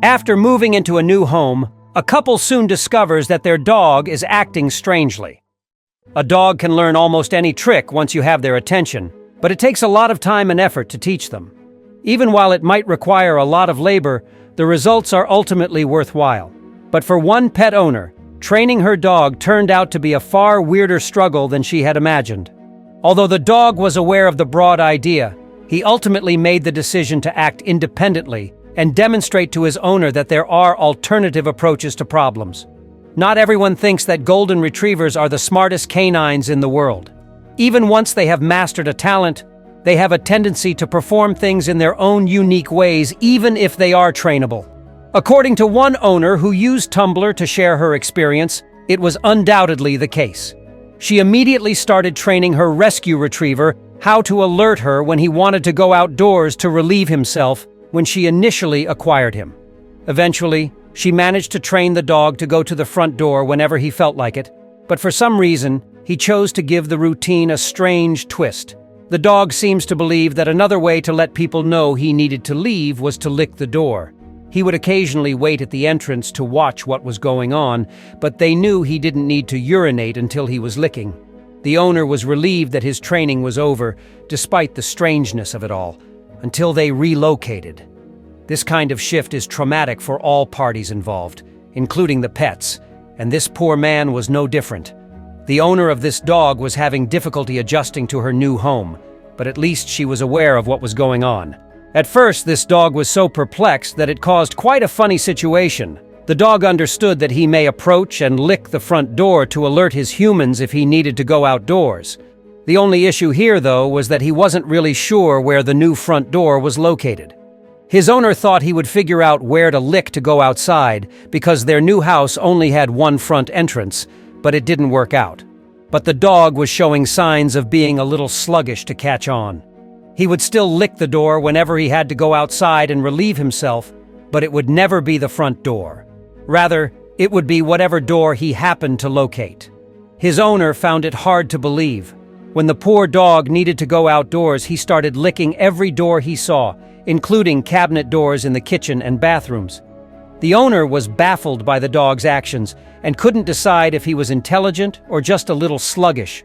After moving into a new home, a couple soon discovers that their dog is acting strangely. A dog can learn almost any trick once you have their attention, but it takes a lot of time and effort to teach them. Even while it might require a lot of labor, the results are ultimately worthwhile. But for one pet owner, training her dog turned out to be a far weirder struggle than she had imagined. Although the dog was aware of the broad idea, he ultimately made the decision to act independently and demonstrate to his owner that there are alternative approaches to problems. Not everyone thinks that golden retrievers are the smartest canines in the world. Even once they have mastered a talent, they have a tendency to perform things in their own unique ways, even if they are trainable. According to one owner who used Tumblr to share her experience, it was undoubtedly the case. She immediately started training her rescue retriever how to alert her when he wanted to go outdoors to relieve himself when she initially acquired him. Eventually, she managed to train the dog to go to the front door whenever he felt like it, but for some reason, he chose to give the routine a strange twist. The dog seems to believe that another way to let people know he needed to leave was to lick the door. He would occasionally wait at the entrance to watch what was going on, but they knew he didn't need to urinate until he was licking. The owner was relieved that his training was over, despite the strangeness of it all, until they relocated. This kind of shift is traumatic for all parties involved, including the pets, and this poor man was no different. The owner of this dog was having difficulty adjusting to her new home, but at least she was aware of what was going on. At first, this dog was so perplexed that it caused quite a funny situation. The dog understood that he may approach and lick the front door to alert his humans if he needed to go outdoors. The only issue here, though, was that he wasn't really sure where the new front door was located. His owner thought he would figure out where to lick to go outside because their new house only had one front entrance, but it didn't work out. But the dog was showing signs of being a little sluggish to catch on. He would still lick the door whenever he had to go outside and relieve himself, but it would never be the front door. Rather, it would be whatever door he happened to locate. His owner found it hard to believe. When the poor dog needed to go outdoors, he started licking every door he saw, including cabinet doors in the kitchen and bathrooms. The owner was baffled by the dog's actions and couldn't decide if he was intelligent or just a little sluggish.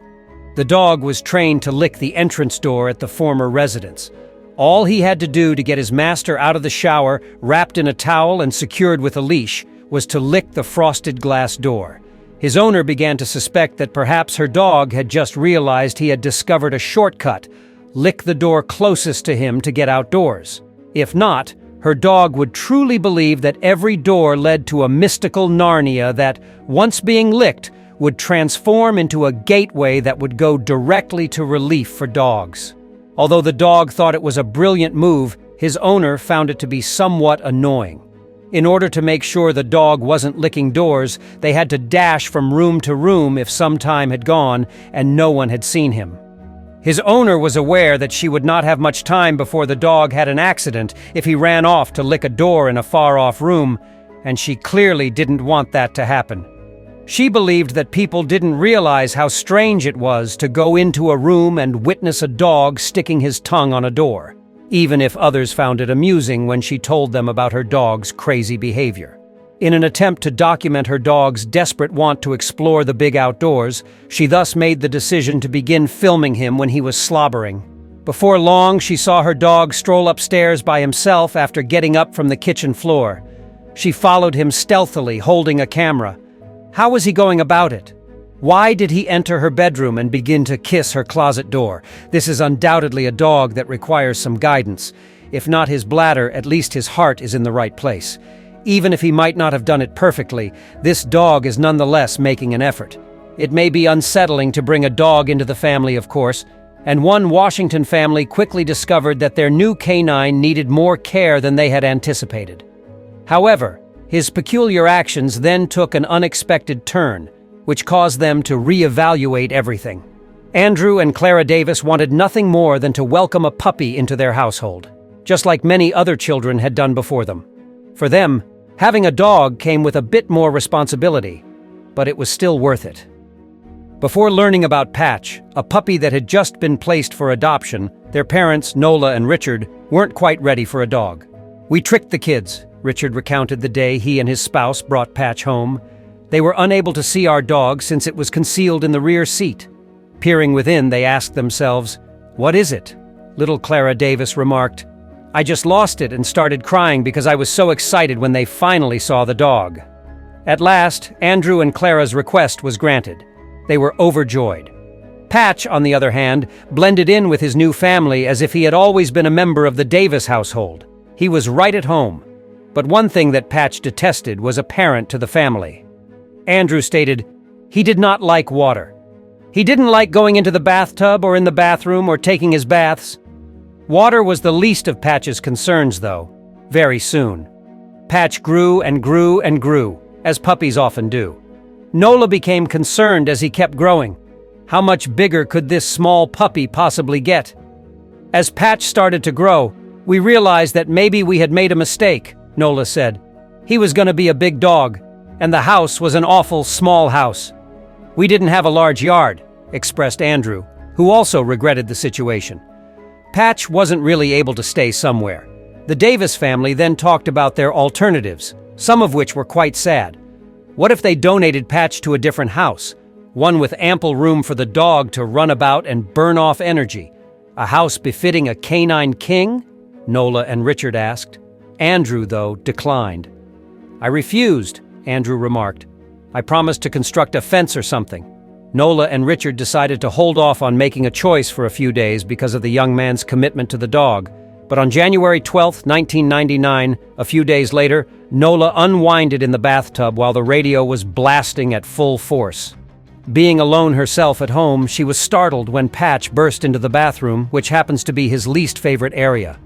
The dog was trained to lick the entrance door at the former residence. All he had to do to get his master out of the shower, wrapped in a towel and secured with a leash, was to lick the frosted glass door. His owner began to suspect that perhaps her dog had just realized he had discovered a shortcut: lick the door closest to him to get outdoors. If not, her dog would truly believe that every door led to a mystical Narnia that, once being licked, would transform into a gateway that would go directly to relief for dogs. Although the dog thought it was a brilliant move, his owner found it to be somewhat annoying. In order to make sure the dog wasn't licking doors, they had to dash from room to room if some time had gone and no one had seen him. His owner was aware that she would not have much time before the dog had an accident if he ran off to lick a door in a far-off room, and she clearly didn't want that to happen. She believed that people didn't realize how strange it was to go into a room and witness a dog sticking his tongue on a door, even if others found it amusing when she told them about her dog's crazy behavior. In an attempt to document her dog's desperate want to explore the big outdoors, she thus made the decision to begin filming him when he was slobbering. Before long, she saw her dog stroll upstairs by himself after getting up from the kitchen floor. She followed him stealthily, holding a camera. How was he going about it? Why did he enter her bedroom and begin to kiss her closet door? This is undoubtedly a dog that requires some guidance. If not his bladder, at least his heart is in the right place. Even if he might not have done it perfectly, this dog is nonetheless making an effort. It may be unsettling to bring a dog into the family, of course, and one Washington family quickly discovered that their new canine needed more care than they had anticipated. However, his peculiar actions then took an unexpected turn, which caused them to reevaluate everything. Andrew and Clara Davis wanted nothing more than to welcome a puppy into their household, just like many other children had done before them. For them, having a dog came with a bit more responsibility, but it was still worth it. Before learning about Patch, a puppy that had just been placed for adoption, their parents, Nola and Richard, weren't quite ready for a dog. "We tricked the kids. Richard recounted the day he and his spouse brought Patch home. They were unable to see our dog since it was concealed in the rear seat. Peering within, they asked themselves, "What is it?" Little Clara Davis remarked, "I just lost it and started crying because I was so excited when they finally saw the dog." At last, Andrew and Clara's request was granted. They were overjoyed. Patch, on the other hand, blended in with his new family as if he had always been a member of the Davis household. He was right at home. But one thing that Patch detested was apparent to the family. Andrew stated he did not like water. He didn't like going into the bathtub or in the bathroom or taking his baths. Water was the least of Patch's concerns, though, very soon. Patch grew and grew and grew, as puppies often do. Nola became concerned as he kept growing. How much bigger could this small puppy possibly get? As Patch started to grow, we realized that maybe we had made a mistake, Nola said. He was going to be a big dog, and the house was an awful small house. We didn't have a large yard, expressed Andrew, who also regretted the situation. Patch wasn't really able to stay somewhere. The Davis family then talked about their alternatives, some of which were quite sad. What if they donated Patch to a different house, one with ample room for the dog to run about and burn off energy? A house befitting a canine king? Nola and Richard asked. Andrew, though, declined. "I refused," Andrew remarked. "I promised to construct a fence or something." Nola and Richard decided to hold off on making a choice for a few days because of the young man's commitment to the dog. But on January 12, 1999, a few days later, Nola unwinded in the bathtub while the radio was blasting at full force. Being alone herself at home, she was startled when Patch burst into the bathroom, which happens to be his least favorite area.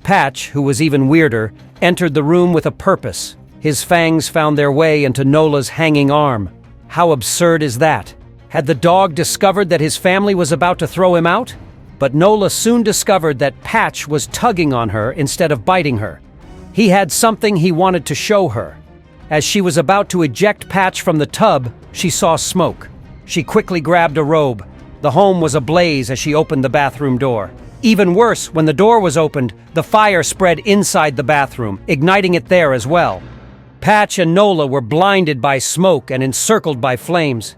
Patch, who was even weirder, entered the room with a purpose. His fangs found their way into Nola's hanging arm. How absurd is that? Had the dog discovered that his family was about to throw him out? But Nola soon discovered that Patch was tugging on her instead of biting her. He had something he wanted to show her. As she was about to eject Patch from the tub, she saw smoke. She quickly grabbed a robe. The home was ablaze as she opened the bathroom door. Even worse, when the door was opened, the fire spread inside the bathroom, igniting it there as well. Patch and Nola were blinded by smoke and encircled by flames.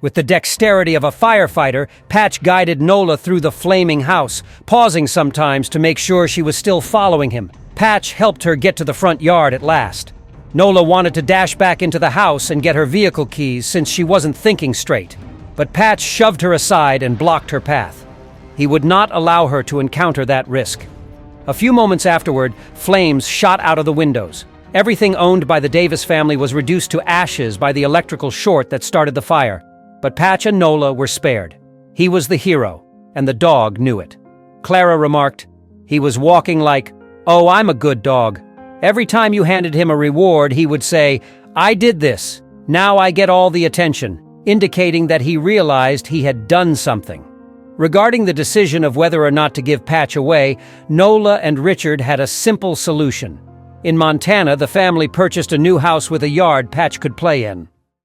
With the dexterity of a firefighter, Patch guided Nola through the flaming house, pausing sometimes to make sure she was still following him. Patch helped her get to the front yard at last. Nola wanted to dash back into the house and get her vehicle keys since she wasn't thinking straight. But Patch shoved her aside and blocked her path. He would not allow her to encounter that risk. A few moments afterward, flames shot out of the windows. Everything owned by the Davis family was reduced to ashes by the electrical short that started the fire. But Patch and Nola were spared. He was the hero, and the dog knew it. Clara remarked, "He was walking like, 'Oh, I'm a good dog.' Every time you handed him a reward, he would say, 'I did this. Now I get all the attention,' indicating that he realized he had done something." Regarding the decision of whether or not to give Patch away, Nola and Richard had a simple solution. In Montana, the family purchased a new house with a yard Patch could play in.